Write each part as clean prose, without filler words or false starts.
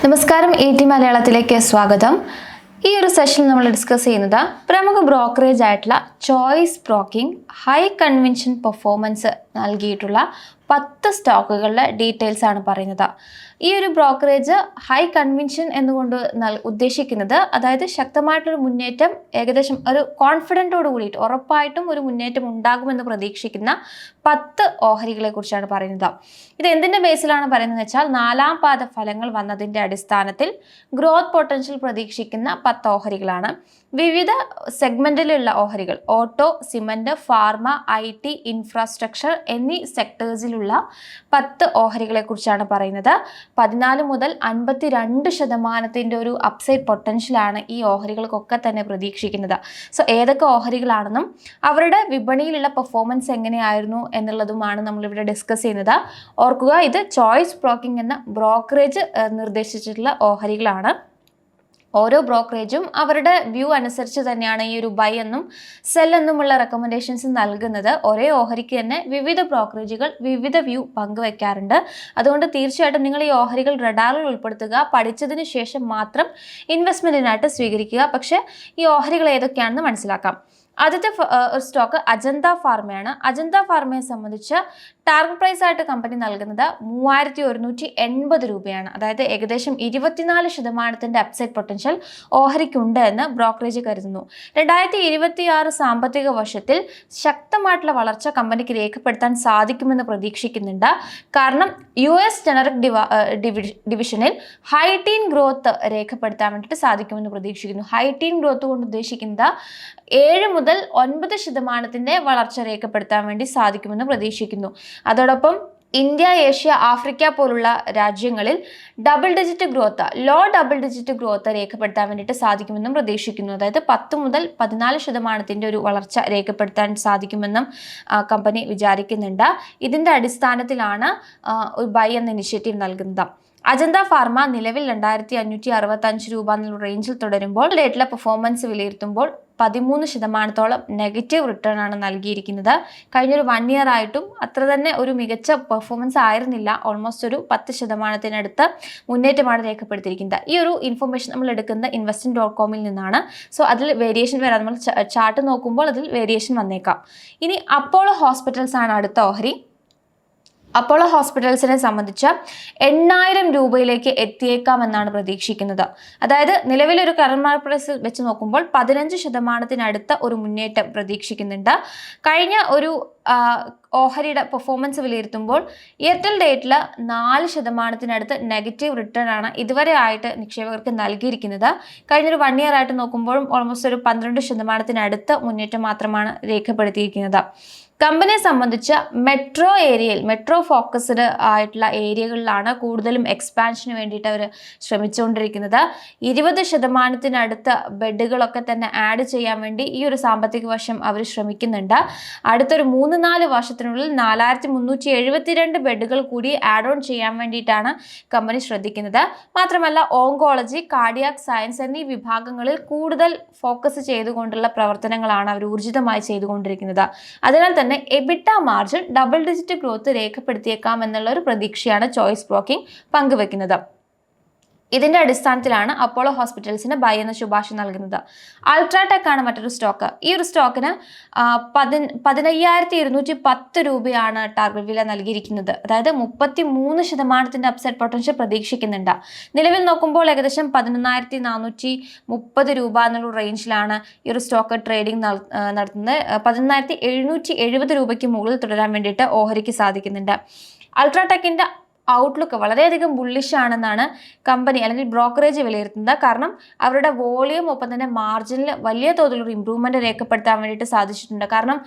നമസ്കാരം AT മലയാളത്തിലേക്ക് സ്വാഗതം. ഈ ഒരു സെഷനിൽ നമ്മൾ ഡിസ്കസ് ചെയ്യുന്നത് പ്രമുഖ ബ്രോക്കറേജ് ആയിട്ടുള്ള choice broking high convention performance നൽകിയിട്ടുള്ള 10 സ്റ്റോക്കുകളുടെ ഡീറ്റെയിൽസ് ആണ് പറയുന്നത്. ഈ ഒരു ബ്രോക്കറേജ് ഹൈ കൺവെൻഷൻ എന്നുകൊണ്ട് ഉദ്ദേശിക്കുന്നത് അതായത് ശക്തമായിട്ടൊരു മുന്നേറ്റം, ഏകദേശം ഒരു കോൺഫിഡൻറ്റോട് കൂടിയിട്ട് ഉറപ്പായിട്ടും ഒരു മുന്നേറ്റം ഉണ്ടാകുമെന്ന് പ്രതീക്ഷിക്കുന്ന 10 ഓഹരികളെ കുറിച്ചാണ് പറയുന്നത്. ഇത് എന്തിൻ്റെ ബേസിലാണ് പറയുന്നത് വെച്ചാൽ 4ാം പാദ ഫലങ്ങൾ വന്നതിൻ്റെ അടിസ്ഥാനത്തിൽ ഗ്രോത്ത് പൊട്ടൻഷ്യൽ പ്രതീക്ഷിക്കുന്ന 10 ഓഹരികളാണ്. വിവിധ സെഗ്മെന്റിലുള്ള ഓഹരികൾ auto, cement, pharma, IT, infrastructure എന്നീ സെക്ടേഴ്സിലുള്ള 10 ഓഹരികളെ കുറിച്ചാണ് പറയുന്നത്. 14 മുതൽ 52% ഒരു അപ്സൈഡ് പൊട്ടൻഷ്യലാണ് ഈ ഓഹരികൾക്കൊക്കെ തന്നെ പ്രതീക്ഷിക്കുന്നത്. സോ ഏതൊക്കെ ഓഹരികളാണെന്നും അവരുടെ വിപണിയിലുള്ള പെർഫോമൻസ് എങ്ങനെയായിരുന്നു എന്നുള്ളതുമാണ് നമ്മളിവിടെ ഡിസ്കസ് ചെയ്യുന്നത്. ഓർക്കുക, ഇത് ചോയ്സ് ബ്രോക്കിംഗ് എന്ന ബ്രോക്കറേജ് നിർദ്ദേശിച്ചിട്ടുള്ള ഓഹരികളാണ്. ഓരോ ബ്രോക്കറേജും അവരുടെ വ്യൂ അനുസരിച്ച് തന്നെയാണ് ഈ ഒരു ബൈ എന്നും സെൽ എന്നുമുള്ള റെക്കമെൻഡേഷൻസ് നൽകുന്നത്. ഒരേ ഓഹരിക്ക് തന്നെ വിവിധ ബ്രോക്കറേജുകൾ വിവിധ വ്യൂ പങ്കുവെക്കാറുണ്ട്. അതുകൊണ്ട് തീർച്ചയായിട്ടും നിങ്ങൾ ഈ ഓഹരികൾ റഡാറിൽ ഉൾപ്പെടുത്തുക. പഠിച്ചതിന് ശേഷം മാത്രം ഇൻവെസ്റ്റ്മെൻറ്റിനായിട്ട് സ്വീകരിക്കുക. പക്ഷേ ഈ ഓഹരികൾ ഏതൊക്കെയാണെന്ന് മനസ്സിലാക്കാം. ആദ്യത്തെ സ്റ്റോക്ക് അജന്ത ഫാർമയാണ്. അജന്ത ഫാർമയെ സംബന്ധിച്ച് ടാർഗറ്റ് പ്രൈസ് ആയിട്ട് കമ്പനി നൽകുന്നത് 3180 രൂപയാണ്. അതായത് ഏകദേശം 24% അപ്സൈഡ് പൊട്ടൻഷ്യൽ ഓഹരിക്കുണ്ട് എന്ന് ബ്രോക്കറേജ് കരുതുന്നു. 2026 സാമ്പത്തിക വർഷത്തിൽ ശക്തമായിട്ടുള്ള വളർച്ച കമ്പനിക്ക് രേഖപ്പെടുത്താൻ സാധിക്കുമെന്ന് പ്രതീക്ഷിക്കുന്നുണ്ട്. കാരണം US ജനറിക് ഡിവിഷനിൽ ഹൈ ടീൻ ഗ്രോത്ത് രേഖപ്പെടുത്താൻ വേണ്ടിയിട്ട് സാധിക്കുമെന്ന് പ്രതീക്ഷിക്കുന്നു. ഹൈ ടീൻ ഗ്രോത്ത് കൊണ്ട് ഉദ്ദേശിക്കുന്നത് 7 മുതൽ 9% വളർച്ച രേഖപ്പെടുത്താൻ വേണ്ടി സാധിക്കുമെന്ന് പ്രതീക്ഷിക്കുന്നു. അതോടൊപ്പം ഇന്ത്യ, ഏഷ്യ, ആഫ്രിക്ക പോലുള്ള രാജ്യങ്ങളിൽ ഡബിൾ ഡിജിറ്റ് ഗ്രോത്ത് രേഖപ്പെടുത്താൻ വേണ്ടിയിട്ട് സാധിക്കുമെന്നും പ്രതീക്ഷിക്കുന്നു. അതായത് 10 മുതൽ 14% ഒരു വളർച്ച രേഖപ്പെടുത്താൻ സാധിക്കുമെന്നും കമ്പനി വിചാരിക്കുന്നുണ്ട്. ഇതിൻ്റെ അടിസ്ഥാനത്തിലാണ് ഒരു ബൈ എന്ന ഇനിഷ്യേറ്റീവ് നൽകുന്നത്. അജന്ത ഫാർമ നിലവിൽ 2565 രൂപ എന്നുള്ള റേഞ്ചിൽ തുടരുമ്പോൾ ഡേറ്റിലെ പെർഫോമൻസ് വിലയിരുത്തുമ്പോൾ 13% നെഗറ്റീവ് റിട്ടേൺ ആണ് നൽകിയിരിക്കുന്നത്. കഴിഞ്ഞൊരു 1 ഇയർ ആയിട്ടും അത്ര തന്നെ ഒരു മികച്ച പെർഫോമൻസ് ആയിരുന്നില്ല. ഓൾമോസ്റ്റ് ഒരു 10%-നടുത്ത് മുന്നേറ്റമാണ് രേഖപ്പെടുത്തിയിരിക്കുന്നത്. ഈ ഒരു ഇൻഫർമേഷൻ നമ്മൾ എടുക്കുന്നത് investing.com നിന്നാണ്. സോ അതിൽ വേരിയേഷൻ വരാം. നമ്മൾ ചാർട്ട് നോക്കുമ്പോൾ അതിൽ വേരിയേഷൻ വന്നേക്കാം. ഇനി അപ്പോളോ ഹോസ്പിറ്റൽസ് ആണ് അടുത്ത ഓഹരി. അപ്പോളോ ഹോസ്പിറ്റൽസിനെ സംബന്ധിച്ച് 8000 രൂപയിലേക്ക് എത്തിയേക്കാമെന്നാണ് പ്രതീക്ഷിക്കുന്നത്. അതായത് നിലവിലൊരു കറന്റ് മാർക്കറ്റ് പ്രൈസ് വെച്ച് നോക്കുമ്പോൾ 15%-നടുത്ത ഒരു മുന്നേറ്റം പ്രതീക്ഷിക്കുന്നുണ്ട്. കഴിഞ്ഞ ഒരു ഓഹരിയുടെ പെർഫോമൻസ് വിലയിരുത്തുമ്പോൾ എയർടെൽ ഡേറ്റിൽ 4%-നടുത്ത് നെഗറ്റീവ് റിട്ടേൺ ആണ് ഇതുവരെ ആയിട്ട് നിക്ഷേപകർക്ക് നൽകിയിരിക്കുന്നത്. കഴിഞ്ഞൊരു 1 ഇയർ ആയിട്ട് നോക്കുമ്പോഴും ഓൾമോസ്റ്റ് ഒരു 12%-നടുത്ത് മുന്നേറ്റം മാത്രമാണ് രേഖപ്പെടുത്തിയിരിക്കുന്നത്. കമ്പനിയെ സംബന്ധിച്ച് മെട്രോ ഫോക്കസ്ഡ് ആയിട്ടുള്ള ഏരിയകളിലാണ് കൂടുതലും എക്സ്പാൻഷന് വേണ്ടിയിട്ട് അവർ ശ്രമിച്ചുകൊണ്ടിരിക്കുന്നത്. 20%-നടുത്ത് ബെഡുകളൊക്കെ തന്നെ ആഡ് ചെയ്യാൻ വേണ്ടി ഈ ഒരു സാമ്പത്തിക വർഷം അവർ ശ്രമിക്കുന്നുണ്ട്. അടുത്തൊരു 3-4 വർഷത്തിനുള്ളിൽ 4372 ബെഡുകൾ കൂടി ആഡ് ഓൺ ചെയ്യാൻ വേണ്ടിയിട്ടാണ് കമ്പനി ശ്രദ്ധിക്കുന്നത്. മാത്രമല്ല ഓങ്കോളജി, കാർഡിയാക് സയൻസ് എന്നീ വിഭാഗങ്ങളിൽ കൂടുതൽ ഫോക്കസ് ചെയ്തുകൊണ്ടുള്ള പ്രവർത്തനങ്ങളാണ് അവർ ഊർജിതമായി ചെയ്തുകൊണ്ടിരിക്കുന്നത്. അതിനാൽ തന്നെ എബിറ്റ മാർജിൻ ഡബിൾ ഡിജിറ്റ് ഗ്രോത്ത് രേഖപ്പെടുത്തിയേക്കാം എന്നുള്ള ഒരു പ്രതീക്ഷയാണ് ചോയ്സ് ബ്രോക്കിംഗ് പങ്കുവെക്കുന്നത്. ഇതിന്റെ അടിസ്ഥാനത്തിലാണ് അപ്പോളോ ഹോസ്പിറ്റൽസിന് ബൈ എന്ന ശുപാർശ നൽകുന്നത്. അൾട്രാടെക് ആണ് മറ്റൊരു സ്റ്റോക്ക്. ഈ ഒരു സ്റ്റോക്കിന് 15210 രൂപയാണ് ടാർഗറ്റ് വില നൽകിയിരിക്കുന്നത്. അതായത് 33% അപ്സൈഡ് പൊട്ടൻഷ്യൽ പ്രതീക്ഷിക്കുന്നുണ്ട്. നിലവിൽ നോക്കുമ്പോൾ ഏകദേശം 11430 രൂപ എന്നുള്ള റേഞ്ചിലാണ് ഈ ഒരു സ്റ്റോക്ക് ട്രേഡിംഗ് നടത്തുന്നത്. 11770 രൂപയ്ക്ക് മുകളിൽ തുടരാൻ വേണ്ടിയിട്ട് ഓഹരിക്ക് സാധിക്കുന്നുണ്ട്. അൾട്രാടെക്കിന്റെ ഔട്ട്ലുക്ക് വളരെയധികം ബുള്ളിഷ് ആണെന്നാണ് കമ്പനി അല്ലെങ്കിൽ ബ്രോക്കറേജ് വിലയിരുത്തുന്നത്. കാരണം അവരുടെ വോളിയം ഒപ്പം തന്നെ മാർജിനിൽ വലിയ തോതിലൊരു ഇമ്പ്രൂവ്മെൻറ്റ് രേഖപ്പെടുത്താൻ വേണ്ടിയിട്ട് സാധിച്ചിട്ടുണ്ട്. കാരണം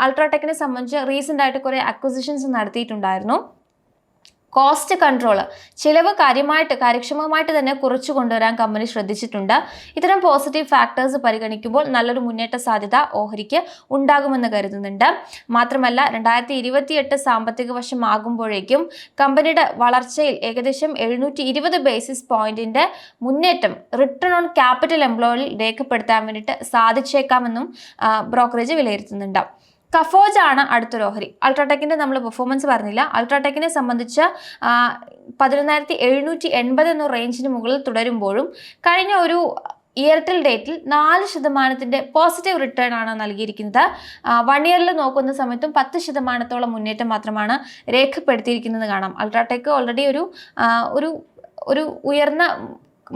അൾട്രാടെക്കിനെ സംബന്ധിച്ച് റീസെൻ്റ് ആയിട്ട് കുറേ അക്വിസിഷൻസ് നടത്തിയിട്ടുണ്ടായിരുന്നു. കോസ്റ്റ് കൺട്രോൾ, ചിലവ് കാര്യക്ഷമമായിട്ട് തന്നെ കുറച്ചു കൊണ്ടുവരാൻ കമ്പനി ശ്രദ്ധിച്ചിട്ടുണ്ട്. ഇത്തരം പോസിറ്റീവ് ഫാക്ടേഴ്സ് പരിഗണിക്കുമ്പോൾ നല്ലൊരു മുന്നേറ്റ സാധ്യത ഓഹരിക്ക് ഉണ്ടാകുമെന്ന് കരുതുന്നുണ്ട്. മാത്രമല്ല 2028 സാമ്പത്തിക വർഷം ആകുമ്പോഴേക്കും കമ്പനിയുടെ വളർച്ചയിൽ ഏകദേശം 720 ബേസിസ് പോയിന്റിന്റെ മുന്നേറ്റം റിട്ടേൺ ഓൺ ക്യാപിറ്റൽ എംപ്ലോയിൽ രേഖപ്പെടുത്താൻ വേണ്ടിയിട്ട് സാധിച്ചേക്കാമെന്നും ബ്രോക്കറേജ് വിലയിരുത്തുന്നുണ്ട്. കഫോജ് ആണ് അടുത്തൊരു ഓഹരി. അൾട്രാടെക്കിന്റെ നമ്മൾ പെർഫോമൻസ് പറഞ്ഞില്ല. അൾട്രാടെക്കിനെ സംബന്ധിച്ച് 11,780 എന്ന റേഞ്ചിന് മുകളിൽ തുടരുമ്പോഴും കഴിഞ്ഞ ഒരു ഇയർടെൽ ഡേറ്റിൽ 4% പോസിറ്റീവ് റിട്ടേൺ ആണ് നൽകിയിരിക്കുന്നത്. 1 ഇയറിൽ നോക്കുന്ന സമയത്തും 10% മുന്നേറ്റം മാത്രമാണ് രേഖപ്പെടുത്തിയിരിക്കുന്നത് കാണാം. അൾട്രാടെക് ഓൾറെഡി ഒരു ഉയർന്ന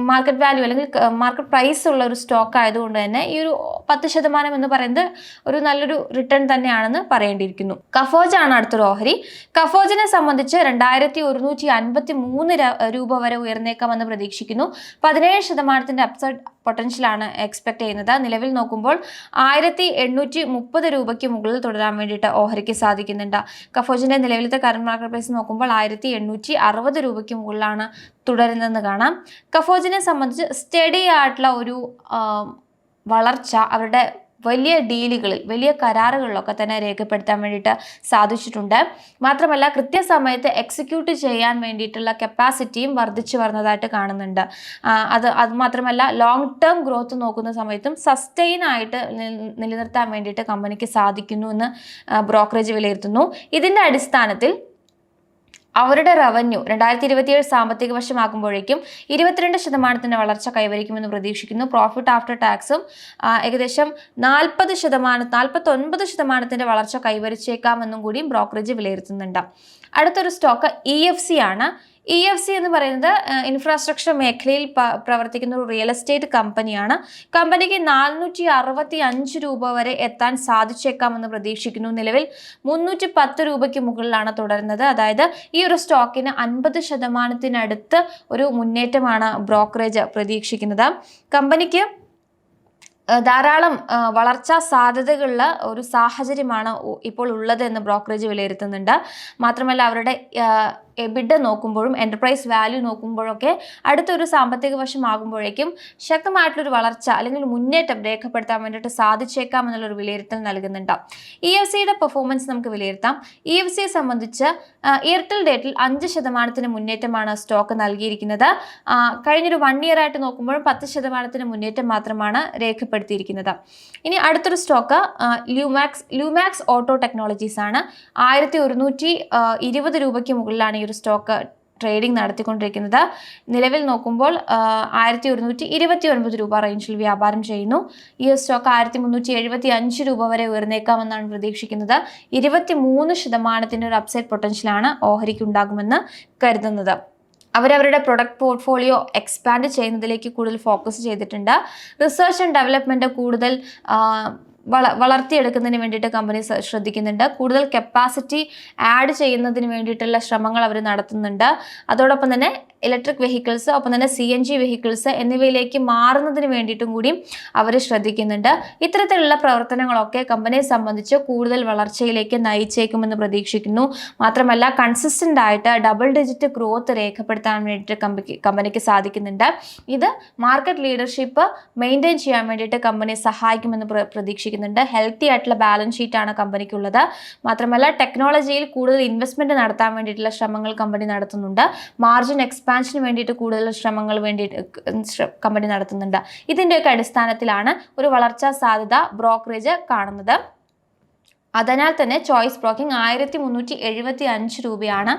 മാർക്കറ്റ് വാല്യൂ അല്ലെങ്കിൽ മാർക്കറ്റ് പ്രൈസ് ഉള്ള ഒരു സ്റ്റോക്ക് ആയതുകൊണ്ട് തന്നെ ഈ ഒരു 10% എന്ന് പറയുന്നത് ഒരു നല്ലൊരു റിട്ടേൺ തന്നെയാണെന്ന് പറയേണ്ടിയിരിക്കുന്നു. കഫോജ് ആണ് അടുത്തൊരു ഓഹരി. കഫോജിനെ സംബന്ധിച്ച് 2,153 രൂപ വരെ ഉയർന്നേക്കാമെന്ന് പ്രതീക്ഷിക്കുന്നു. 17% അപ്സൈഡ് പൊട്ടൻഷ്യലാണ് എക്സ്പെക്ട് ചെയ്യുന്നത്. നിലവിൽ നോക്കുമ്പോൾ 1,830 രൂപയ്ക്ക് മുകളിൽ തുടരാൻ വേണ്ടിയിട്ട് ഓഹരിക്ക് സാധിക്കുന്നുണ്ട്. കഫോജിന്റെ നിലവിലത്തെ കറന്റ് മാർക്കറ്റ് പ്രൈസ് നോക്കുമ്പോൾ 1,860 രൂപയ്ക്ക് മുകളിലാണ് തുടരുന്നതെന്ന് കാണാം. കഫോജിനെ സംബന്ധിച്ച് സ്റ്റഡി ആയിട്ടുള്ള ഒരു വളർച്ച അവരുടെ വലിയ ഡീലുകളിൽ, വലിയ കരാറുകളിലൊക്കെ തന്നെ രേഖപ്പെടുത്താൻ വേണ്ടിയിട്ട് സാധിച്ചിട്ടുണ്ട്. മാത്രമല്ല കൃത്യസമയത്ത് എക്സിക്യൂട്ട് ചെയ്യാൻ വേണ്ടിയിട്ടുള്ള കപ്പാസിറ്റിയും വർദ്ധിച്ചു വരുന്നതായിട്ട് കാണുന്നുണ്ട്. അത് മാത്രമല്ല ലോങ് ടേം ഗ്രോത്ത് നോക്കുന്ന സമയത്തും സസ്റ്റെയിൻ ആയിട്ട് നിലനിർത്താൻ വേണ്ടിയിട്ട് കമ്പനിക്ക് സാധിക്കുന്നു എന്ന് ബ്രോക്കറേജ് വിലയിരുത്തുന്നു. ഇതിൻ്റെ അടിസ്ഥാനത്തിൽ അവരുടെ റവന്യൂ 2027 സാമ്പത്തിക വർഷമാകുമ്പോഴേക്കും 22% വളർച്ച കൈവരിക്കുമെന്ന് പ്രതീക്ഷിക്കുന്നു. പ്രോഫിറ്റ് ആഫ്റ്റർ ടാക്സും ഏകദേശം 49% വളർച്ച കൈവരിച്ചേക്കാമെന്നും കൂടി ബ്രോക്കറേജ് വിലയിരുത്തുന്നുണ്ട്. അടുത്തൊരു സ്റ്റോക്ക് EFC ആണ്. EFC എന്ന് പറയുന്നത് ഇൻഫ്രാസ്ട്രക്ചർ മേഖലയിൽ പ്രവർത്തിക്കുന്ന ഒരു റിയൽ എസ്റ്റേറ്റ് കമ്പനിയാണ്. കമ്പനിക്ക് 465 രൂപ വരെ എത്താൻ സാധിച്ചേക്കാമെന്ന് പ്രതീക്ഷിക്കുന്നു. നിലവിൽ 310 രൂപയ്ക്ക് മുകളിലാണ് തുടരുന്നത്. അതായത് ഈ ഒരു സ്റ്റോക്കിന് 50% ഒരു മുന്നേറ്റമാണ് ബ്രോക്കറേജ് പ്രതീക്ഷിക്കുന്നത്. കമ്പനിക്ക് ധാരാളം വളർച്ചാ സാധ്യതകളുള്ള ഒരു സാഹചര്യമാണ് ഇപ്പോൾ ഉള്ളത് എന്ന് ബ്രോക്കറേജ് വിലയിരുത്തുന്നുണ്ട്. മാത്രമല്ല അവരുടെ എബിഡ നോക്കുമ്പോഴും എൻ്റർപ്രൈസ് വാല്യൂ നോക്കുമ്പോഴൊക്കെ അടുത്തൊരു സാമ്പത്തിക വർഷം ആകുമ്പോഴേക്കും ശക്തമായിട്ടുള്ളൊരു വളർച്ച അല്ലെങ്കിൽ മുന്നേറ്റം രേഖപ്പെടുത്താൻ വേണ്ടിയിട്ട് സാധിച്ചേക്കാം എന്നുള്ളൊരു വിലയിരുത്തൽ നൽകുന്നുണ്ട്. EFCയുടെ പെർഫോമൻസ് നമുക്ക് വിലയിരുത്താം. EFCയെ സംബന്ധിച്ച് ഇയർടെൽ ഡേറ്റിൽ 5% മുന്നേറ്റമാണ് സ്റ്റോക്ക് നൽകിയിരിക്കുന്നത്. കഴിഞ്ഞൊരു 1 ഇയർ ആയിട്ട് നോക്കുമ്പോഴും 10% മുന്നേറ്റം മാത്രമാണ് രേഖപ്പെടുത്തിയിരിക്കുന്നത്. ഇനി അടുത്തൊരു സ്റ്റോക്ക് ലുമാക്സ് ഓട്ടോ ടെക്നോളജീസ് ആണ്. 1,120 രൂപയ്ക്ക് മുകളിലാണ് ഒരു സ്റ്റോക്ക് ട്രേഡിംഗ് നടത്തിക്കൊണ്ടിരിക്കുന്നത്. നിലവിൽ നോക്കുമ്പോൾ 1,129 രൂപ റേഞ്ചിൽ വ്യാപാരം ചെയ്യുന്നു. ഈ സ്റ്റോക്ക് 1,375 രൂപ വരെ ഉയർന്നേക്കാമെന്നാണ് പ്രതീക്ഷിക്കുന്നത്. 23% ഒരു അപ്സൈഡ് പൊട്ടൻഷ്യലാണ് ഓഹരിക്ക് ഉണ്ടാകുമെന്ന് കരുതുന്നത്. അവരവരുടെ പ്രൊഡക്റ്റ് പോർട്ട്ഫോളിയോ എക്സ്പാൻഡ് ചെയ്യുന്നതിലേക്ക് കൂടുതൽ ഫോക്കസ് ചെയ്തിട്ടുണ്ട്. റിസർച്ച് ആൻഡ് ഡെവലപ്മെൻറ്റ് കൂടുതൽ വളർത്തിയെടുക്കുന്നതിന് വേണ്ടിയിട്ട് കമ്പനി ശ്രദ്ധിക്കുന്നുണ്ട്. കൂടുതൽ കപ്പാസിറ്റി ആഡ് ചെയ്യുന്നതിന് വേണ്ടിയിട്ടുള്ള ശ്രമങ്ങൾ അവർ നടത്തുന്നുണ്ട്. അതോടൊപ്പം തന്നെ ഇലക്ട്രിക് വെഹിക്കിൾസ്, ഒപ്പം തന്നെ CNG വെഹിക്കിൾസ് എന്നിവയിലേക്ക് മാറുന്നതിന് വേണ്ടിയിട്ടും കൂടി അവർ ശ്രദ്ധിക്കുന്നുണ്ട്. ഇത്തരത്തിലുള്ള പ്രവർത്തനങ്ങളൊക്കെ കമ്പനിയെ സംബന്ധിച്ച് കൂടുതൽ വളർച്ചയിലേക്ക് നയിച്ചേക്കുമെന്ന് പ്രതീക്ഷിക്കുന്നു. മാത്രമല്ല കൺസിസ്റ്റൻ്റ് ആയിട്ട് ഡബിൾ ഡിജിറ്റ് ഗ്രോത്ത് രേഖപ്പെടുത്താൻ വേണ്ടിയിട്ട് കമ്പനിക്ക് സാധിക്കുന്നുണ്ട്. ഇത് മാർക്കറ്റ് ലീഡർഷിപ്പ് മെയിൻറ്റെയിൻ ചെയ്യാൻ വേണ്ടിയിട്ട് കമ്പനിയെ സഹായിക്കുമെന്ന് പ്രതീക്ഷിക്കുന്നു. ഹെൽത്തി ആയിട്ടുള്ള ബാലൻസ് ഷീറ്റാണ് കമ്പനിക്കുള്ളത്. മാത്രമല്ല ടെക്നോളജിയിൽ കൂടുതൽ ഇൻവെസ്റ്റ്മെന്റ് നടത്താൻ വേണ്ടിയിട്ടുള്ള ശ്രമങ്ങൾ കമ്പനി നടത്തുന്നുണ്ട്. മാർജിൻ എക്സ്പാൻഷന് വേണ്ടിയിട്ട് കൂടുതൽ ശ്രമങ്ങൾ കമ്പനി നടത്തുന്നുണ്ട്. ഇതിൻ്റെയൊക്കെ അടിസ്ഥാനത്തിലാണ് ഒരു വളർച്ചാ സാധ്യത ബ്രോക്കറേജ് കാണുന്നത്. അതിനാൽ തന്നെ ചോയ്സ് ബ്രോക്കിംഗ് 1,375 രൂപയാണ്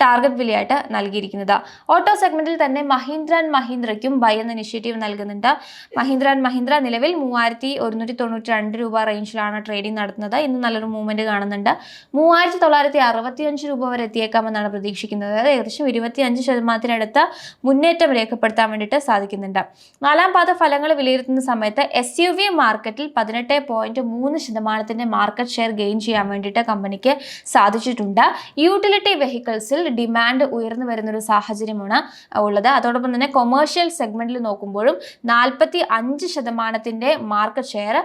ടാർഗറ്റ് വിലയായിട്ട് നൽകിയിരിക്കുന്നത്. ഓട്ടോ സെഗ്മെന്റിൽ തന്നെ മഹീന്ദ്ര ആൻഡ് മഹീന്ദ്രയ്ക്കും ബൈ എന്ന ഇനിഷ്യേറ്റീവ് നൽകുന്നുണ്ട്. മഹീന്ദ്ര ആൻഡ് മഹീന്ദ്ര നിലവിൽ 3,192 രൂപ റേഞ്ചിലാണ് ട്രേഡിംഗ് നടത്തുന്നത്. ഇന്ന് നല്ലൊരു മൂവ്മെന്റ് കാണുന്നുണ്ട്. 3,965 രൂപ വരെ എത്തിയേക്കാമെന്നാണ് പ്രതീക്ഷിക്കുന്നത്. അതായത് ഏകദേശം 25% മുന്നേറ്റം രേഖപ്പെടുത്താൻ വേണ്ടിയിട്ട് സാധിക്കുന്നുണ്ട്. 4ാം പാദ ഫലങ്ങൾ വിലയിരുത്തുന്ന സമയത്ത് SUV മാർക്കറ്റിൽ 18.3% മാർക്കറ്റ് ഷെയർ ഗെയിൻ ചെയ്യാൻ വേണ്ടിയിട്ട് കമ്പനിക്ക് സാധിച്ചിട്ടുണ്ട്. യൂട്ടിലിറ്റി വെഹിക്കിൾസിൽ ഡിമാൻഡ് ഉയർന്നു വരുന്നൊരു സാഹചര്യമാണ് ഉള്ളത്. അതോടൊപ്പം തന്നെ കൊമേഴ്ഷ്യൽ സെഗ്മെന്റിൽ നോക്കുമ്പോഴും 45% മാർക്കറ്റ് ഷെയർ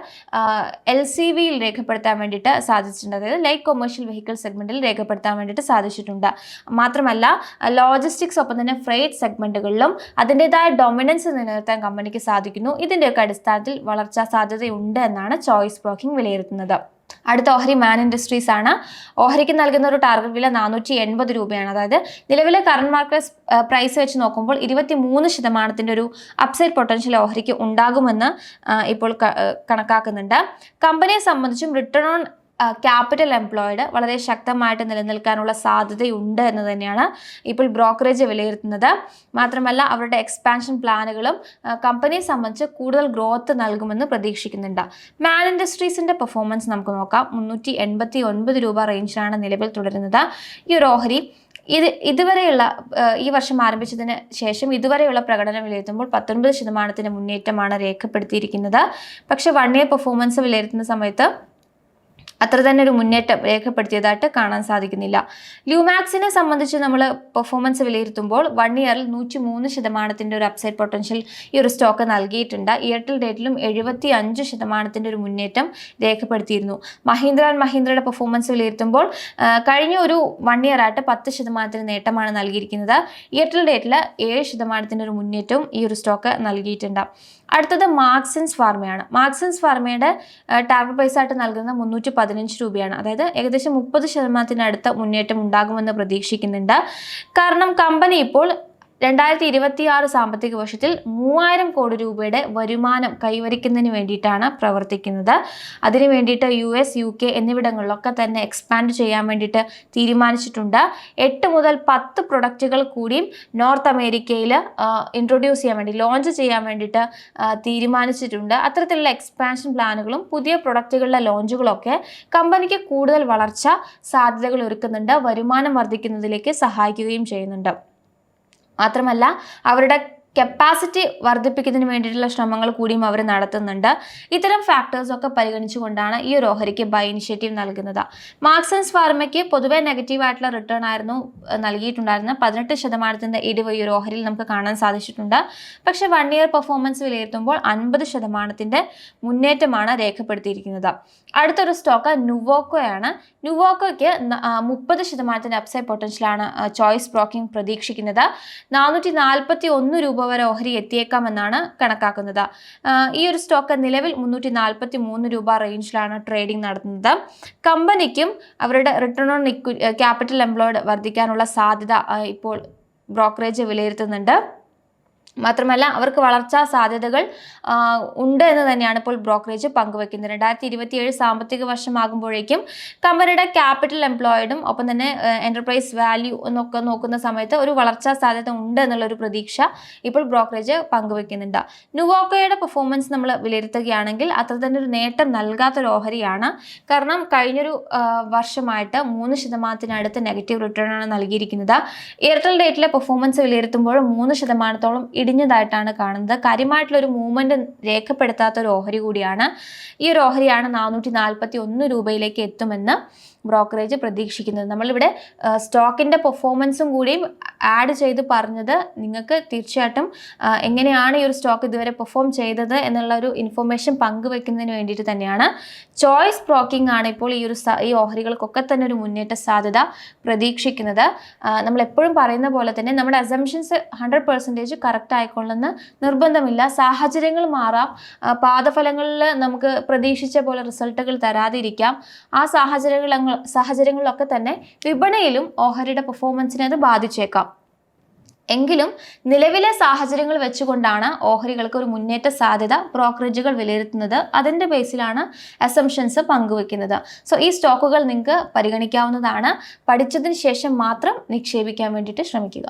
LCVയിൽ രേഖപ്പെടുത്താൻ വേണ്ടിയിട്ട് സാധിച്ചിട്ടുണ്ട്. അതായത് ലൈറ്റ് കൊമേഴ്ഷ്യൽ വെഹിക്കിൾ സെഗ്മെന്റിൽ രേഖപ്പെടുത്താൻ വേണ്ടിയിട്ട് സാധിച്ചിട്ടുണ്ട്. മാത്രമല്ല ലോജിസ്റ്റിക്സ് ഒപ്പം തന്നെ ഫ്രൈറ്റ് സെഗ്മെന്റുകളിലും അതിൻ്റെതായ ഡൊമിനൻസ് നിലനിർത്താൻ കമ്പനിക്ക് സാധിക്കുന്നു. ഇതിൻ്റെയൊക്കെ അടിസ്ഥാനത്തിൽ വളർച്ചാ സാധ്യതയുണ്ട് എന്നാണ് ചോയ്സ് ബ്രോക്കിംഗ് വിലയിരുത്തുന്നത്. അടുത്ത ഓഹരി മാൻ ഇൻഡസ്ട്രീസ് ആണ്. ഓഹരിക്ക് നൽകുന്ന ഒരു ടാർഗറ്റ് വില 480 രൂപയാണ്. അതായത് നിലവിലെ കറന്റ് മാർക്കറ്റ് പ്രൈസ് വെച്ച് നോക്കുമ്പോൾ 23% ഒരു അപ്സൈഡ് പൊട്ടൻഷ്യൽ ഓഹരിക്ക് ഉണ്ടാകുമെന്ന് ഇപ്പോൾ കണക്കാക്കുന്നുണ്ട്. കമ്പനിയെ സംബന്ധിച്ചും റിട്ടേൺ ഓൺ ക്യാപിറ്റൽ എംപ്ലോയിഡ് വളരെ ശക്തമായിട്ട് നിലനിൽക്കാനുള്ള സാധ്യതയുണ്ട് എന്ന് തന്നെയാണ് ഇപ്പോൾ ബ്രോക്കറേജ് വിലയിരുത്തുന്നത്. മാത്രമല്ല അവരുടെ എക്സ്പാൻഷൻ പ്ലാനുകളും കമ്പനിയെ സംബന്ധിച്ച് കൂടുതൽ ഗ്രോത്ത് നൽകുമെന്ന് പ്രതീക്ഷിക്കുന്നുണ്ട്. മാൻ ഇൻഡസ്ട്രീസിൻ്റെ പെർഫോമൻസ് നമുക്ക് നോക്കാം. 389 രൂപ റേഞ്ചിലാണ് നിലവിൽ തുടരുന്നത്. ഈ ഒരു ഓഹരി ഇതുവരെയുള്ള ഈ വർഷം ആരംഭിച്ചതിന് ശേഷം ഇതുവരെയുള്ള പ്രകടനം വിലയിരുത്തുമ്പോൾ 19% മുന്നേറ്റമാണ് രേഖപ്പെടുത്തിയിരിക്കുന്നത്. പക്ഷേ 1 ഇയർ പെർഫോമൻസ് വിലയിരുത്തുന്ന സമയത്ത് അത്ര തന്നെ ഒരു മുന്നേറ്റം രേഖപ്പെടുത്തിയതായിട്ട് കാണാൻ സാധിക്കുന്നില്ല. ല്യൂമാക്സിനെ സംബന്ധിച്ച് നമ്മൾ പെർഫോമൻസ് വിലയിരുത്തുമ്പോൾ 1 ഇയറിൽ 103% ഒരു അപ്സൈഡ് പൊട്ടൻഷ്യൽ ഈ ഒരു സ്റ്റോക്ക് നൽകിയിട്ടുണ്ട്. ഇയർ ടു ഡേറ്റിലും 75% ഒരു മുന്നേറ്റം രേഖപ്പെടുത്തിയിരുന്നു. മഹീന്ദ്ര ആൻഡ് മഹീന്ദ്രയുടെ പെർഫോമൻസ് വിലയിരുത്തുമ്പോൾ കഴിഞ്ഞ ഒരു 1 ഇയർ ആയിട്ട് 10% നേട്ടമാണ് നൽകിയിരിക്കുന്നത്. ഇയർ ടു ഡേറ്റിൽ 7% ഒരു മുന്നേറ്റവും ഈ ഒരു സ്റ്റോക്ക് നൽകിയിട്ടുണ്ട്. അടുത്തത് മാർക്സിൻസ് ഫാർമയാണ്. മാർക്സിൻസ് ഫാർമയുടെ ടാർഗറ്റ് പ്രൈസ് ആയിട്ട് നൽകുന്ന 315 രൂപയാണ്. അതായത് ഏകദേശം 30% അടുത്ത മുന്നേറ്റം ഉണ്ടാകുമെന്ന് പ്രതീക്ഷിക്കുന്നുണ്ട്. കാരണം കമ്പനി ഇപ്പോൾ 2026 സാമ്പത്തിക വർഷത്തിൽ 3000 കോടി രൂപയുടെ വരുമാനം കൈവരിക്കുന്നതിന് വേണ്ടിയിട്ടാണ് പ്രവർത്തിക്കുന്നത്. അതിനു വേണ്ടിയിട്ട് US, UK എന്നിവിടങ്ങളിലൊക്കെ തന്നെ എക്സ്പാൻഡ് ചെയ്യാൻ വേണ്ടിയിട്ട് തീരുമാനിച്ചിട്ടുണ്ട്. 8 മുതൽ 10 പ്രൊഡക്റ്റുകൾ കൂടിയും നോർത്ത് അമേരിക്കയിൽ ഇൻട്രൊഡ്യൂസ് ചെയ്യാൻ വേണ്ടി ലോഞ്ച് ചെയ്യാൻ വേണ്ടിയിട്ട് തീരുമാനിച്ചിട്ടുണ്ട്. അത്തരത്തിലുള്ള എക്സ്പാൻഷൻ പ്ലാനുകളും പുതിയ പ്രൊഡക്റ്റുകളുടെ ലോഞ്ചുകളൊക്കെ കമ്പനിക്ക് കൂടുതൽ വളർച്ച സാധ്യതകൾ ഒരുക്കുന്നുണ്ട്, വരുമാനം വർദ്ധിക്കുന്നതിലേക്ക് സഹായിക്കുകയും ചെയ്യുന്നുണ്ട്. മാത്രമല്ല അവരുടെ കപ്പാസിറ്റി വർദ്ധിപ്പിക്കുന്നതിന് വേണ്ടിയിട്ടുള്ള ശ്രമങ്ങൾ കൂടിയും അവർ നടത്തുന്നുണ്ട്. ഇത്തരം ഫാക്ടേഴ്സൊക്കെ പരിഗണിച്ചുകൊണ്ടാണ് ഈ ഒരു ഓഹരിക്ക് ബൈ ഇനിഷ്യേറ്റീവ് നൽകുന്നത്. മാർക്സിൻസ് ഫാർമയ്ക്ക് പൊതുവെ നെഗറ്റീവായിട്ടുള്ള റിട്ടേൺ ആയിരുന്നു നൽകിയിട്ടുണ്ടായിരുന്നത്. 18% ഇടിവ് ഈ ഒരു ഓഹരിയിൽ നമുക്ക് കാണാൻ സാധിച്ചിട്ടുണ്ട്. പക്ഷേ 1 ഇയർ പെർഫോമൻസ് വിലയിരുത്തുമ്പോൾ 50% മുന്നേറ്റമാണ് രേഖപ്പെടുത്തിയിരിക്കുന്നത്. അടുത്തൊരു സ്റ്റോക്ക് നുവോക്കോയാണ്. നുവോക്കോയ്ക്ക് 30% അപ്സൈഡ് പൊട്ടൻഷ്യലാണ് ചോയ്സ് ബ്രോക്കിംഗ് പ്രതീക്ഷിക്കുന്നത്. 441 രൂപ വരെ ഓഹരി എത്തിയേക്കാമെന്നാണ് കണക്കാക്കുന്നത്. ഈ ഒരു സ്റ്റോക്ക് നിലവിൽ 343 രൂപ റേഞ്ചിലാണ് ട്രേഡിംഗ് നടത്തുന്നത്. കമ്പനിക്കും അവരുടെ റിട്ടേൺ ഓൺ ക്യാപിറ്റൽ എംപ്ലോയ്ഡ് വർദ്ധിക്കാനുള്ള സാധ്യത ഇപ്പോൾ ബ്രോക്കറേജ് വിലയിരുത്തുന്നുണ്ട്. മാത്രമല്ല അവർക്ക് വളർച്ചാ സാധ്യതകൾ ഉണ്ട് എന്ന് തന്നെയാണ് ഇപ്പോൾ ബ്രോക്കറേജ് പങ്കുവെക്കുന്നത്. 2027 സാമ്പത്തിക വർഷമാകുമ്പോഴേക്കും കമ്പനിയുടെ ക്യാപിറ്റൽ എംപ്ലോയിഡും ഒപ്പം തന്നെ എൻ്റർപ്രൈസ് വാല്യൂ എന്നൊക്കെ നോക്കുന്ന സമയത്ത് ഒരു വളർച്ചാ സാധ്യത ഉണ്ട് എന്നുള്ളൊരു പ്രതീക്ഷ ഇപ്പോൾ ബ്രോക്കറേജ് പങ്കുവെക്കുന്നുണ്ട്. നുവോക്കോയുടെ പെർഫോമൻസ് നമ്മൾ വിലയിരുത്തുകയാണെങ്കിൽ അത്ര തന്നെ ഒരു നേട്ടം നൽകാത്തൊരു ഓഹരിയാണ്. കാരണം കഴിഞ്ഞൊരു വർഷമായിട്ട് 3% നെഗറ്റീവ് റിട്ടേൺ ആണ് നൽകിയിരിക്കുന്നത്. എയർടെൽ ഡേറ്റിലെ പെർഫോമൻസ് വിലയിരുത്തുമ്പോൾ 3% ഇടിഞ്ഞതായിട്ടാണ് കാണുന്നത്. കാര്യമായിട്ടുള്ളൊരു മൂവ്മെന്റ് രേഖപ്പെടുത്താത്ത ഒരു ഓഹരി കൂടിയാണ്. ഈ ഒരു ഓഹരിയാണ് 441 രൂപയിലേക്ക് എത്തുമെന്ന് ബ്രോക്കറേജ് പ്രതീക്ഷിക്കുന്നത്. നമ്മളിവിടെ സ്റ്റോക്കിൻ്റെ പെർഫോമൻസും കൂടിയും ആഡ് ചെയ്ത് പറഞ്ഞത് നിങ്ങൾക്ക് തീർച്ചയായിട്ടും എങ്ങനെയാണ് ഈ ഒരു സ്റ്റോക്ക് ഇതുവരെ പെർഫോം ചെയ്തത് എന്നുള്ള ഒരു ഇൻഫർമേഷൻ പങ്കുവെക്കുന്നതിന് വേണ്ടിയിട്ട് തന്നെയാണ്. ചോയ്സ് ബ്രോക്കിംഗ് ആണ് ഇപ്പോൾ ഈ ഓഹരികൾക്കൊക്കെ തന്നെ ഒരു മുന്നേറ്റ സാധ്യത പ്രതീക്ഷിക്കുന്നത്. നമ്മൾ എപ്പോഴും പറയുന്ന പോലെ തന്നെ നമ്മുടെ അസംഷൻസ് 100% കറക്റ്റ് ആയിക്കൊള്ളുന്ന നിർബന്ധമില്ല. സാഹചര്യങ്ങൾ മാറാം. പാദഫലങ്ങളിൽ നമുക്ക് പ്രതീക്ഷിച്ച പോലെ റിസൾട്ടുകൾ തരാതിരിക്കാം. ആ സാഹചര്യങ്ങളിലൊക്കെ തന്നെ വിപണിയിലും ഓഹരിയുടെ പെർഫോമൻസിനെ അത് ബാധിച്ചേക്കാം. എങ്കിലും നിലവിലെ സാഹചര്യങ്ങൾ വെച്ചുകൊണ്ടാണ് ഓഹരികൾക്ക് ഒരു മുന്നേറ്റ സാധ്യത ബ്രോക്കറേജുകൾ വിലയിരുത്തുന്നത്. അതിൻ്റെ ബേസിലാണ് അസംഷൻസ് പങ്കുവെക്കുന്നത്. സോ ഈ സ്റ്റോക്കുകൾ നിങ്ങൾക്ക് പരിഗണിക്കാവുന്നതാണ്. പഠിച്ചതിന് ശേഷം മാത്രം നിക്ഷേപിക്കാൻ വേണ്ടിയിട്ട് ശ്രമിക്കുക.